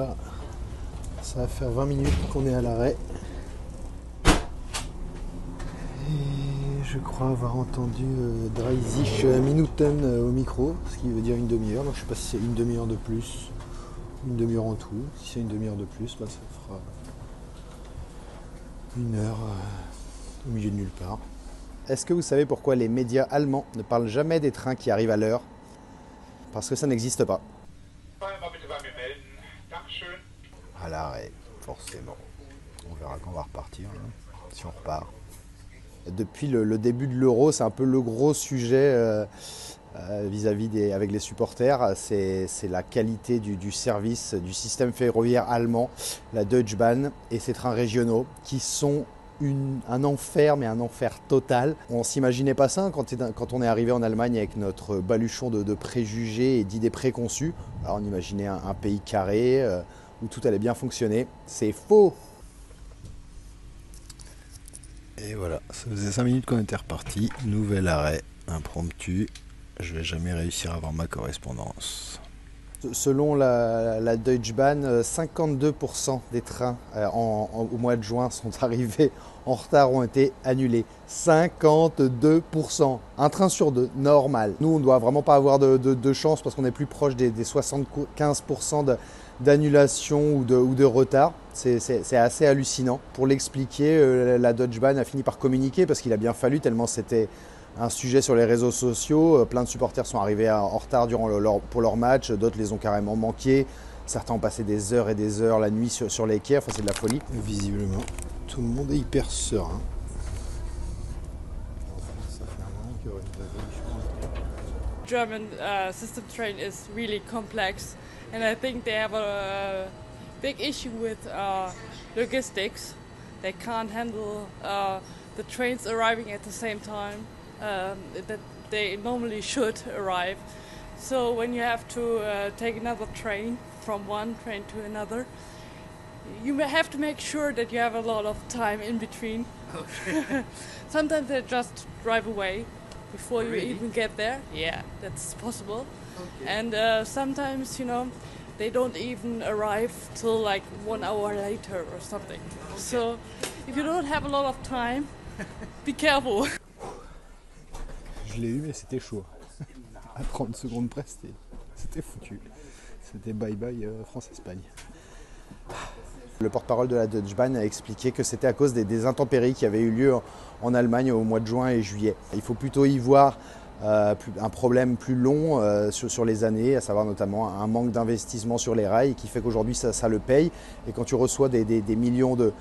Voilà, ça va faire 20 minutes qu'on est à l'arrêt. Et je crois avoir entendu 30 Minuten au micro, ce qui veut dire une demi-heure. Donc je ne sais pas si c'est une demi-heure de plus, une demi-heure en tout. Si c'est une demi-heure de plus, bah, ça fera une heure au milieu de nulle part. Est-ce que vous savez pourquoi les médias allemands ne parlent jamais des trains qui arrivent à l'heure? Parce que ça n'existe pas. À l'arrêt, forcément. On verra quand on va repartir, hein, si on repart. Depuis le début de l'Euro, c'est un peu le gros sujet vis-à-vis avec les supporters. C'est la qualité du service, du système ferroviaire allemand, la Deutsche Bahn et ses trains régionaux qui sont un enfer, mais un enfer total. On ne s'imaginait pas ça quand on est arrivé en Allemagne avec notre baluchon de préjugés et d'idées préconçues. Alors on imaginait un pays carré où tout allait bien fonctionner. C'est faux! Et voilà, ça faisait 5 minutes qu'on était reparti. Nouvel arrêt, impromptu. Je vais jamais réussir à avoir ma correspondance. Selon la Deutsche Bahn, 52% des trains au mois de juin sont arrivés en retard, ont été annulés. 52%. Un train sur deux, normal. Nous, on ne doit vraiment pas avoir de chance parce qu'on est plus proche des 75% d'annulation ou de retard. C'est assez hallucinant. Pour l'expliquer, la Deutsche Bahn a fini par communiquer parce qu'il a bien fallu tellement c'était un sujet sur les réseaux sociaux. Plein de supporters sont arrivés en retard pour leur match, d'autres les ont carrément manqués. Certains ont passé des heures et des heures la nuit sur les quais, enfin c'est de la folie. Visiblement, tout le monde est hyper serein. German system train is really complex, and I think they have a big issue with logistics. They can't handle the trains arriving at the same time that they normally should arrive. So when you have to take another train from one train to another, you have to make sure that you have a lot of time in between. Okay. Sometimes they just drive away before you even get there. Yeah, that's possible. Okay. And sometimes, they don't even arrive till like 1 hour later or something. Okay. So if you don't have a lot of time, be careful. Je l'ai eu, mais c'était chaud. À 30 secondes près, c'était foutu. C'était bye-bye France-Espagne. Le porte-parole de la Deutsche Bahn a expliqué que c'était à cause des intempéries qui avaient eu lieu en Allemagne au mois de juin et juillet. Il faut plutôt y voir un problème plus long sur les années, à savoir notamment un manque d'investissement sur les rails qui fait qu'aujourd'hui ça le paye. Et quand tu reçois des millions de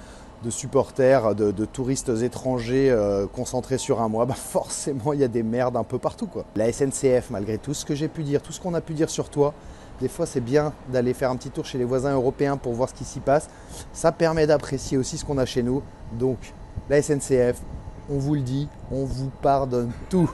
supporters, de touristes étrangers concentrés sur un mois, forcément il y a des merdes un peu partout, quoi. La SNCF, malgré tout ce que j'ai pu dire, tout ce qu'on a pu dire sur toi, des fois c'est bien d'aller faire un petit tour chez les voisins européens pour voir ce qui s'y passe. Ça permet d'apprécier aussi ce qu'on a chez nous. Donc la SNCF, on vous le dit, on vous pardonne tout.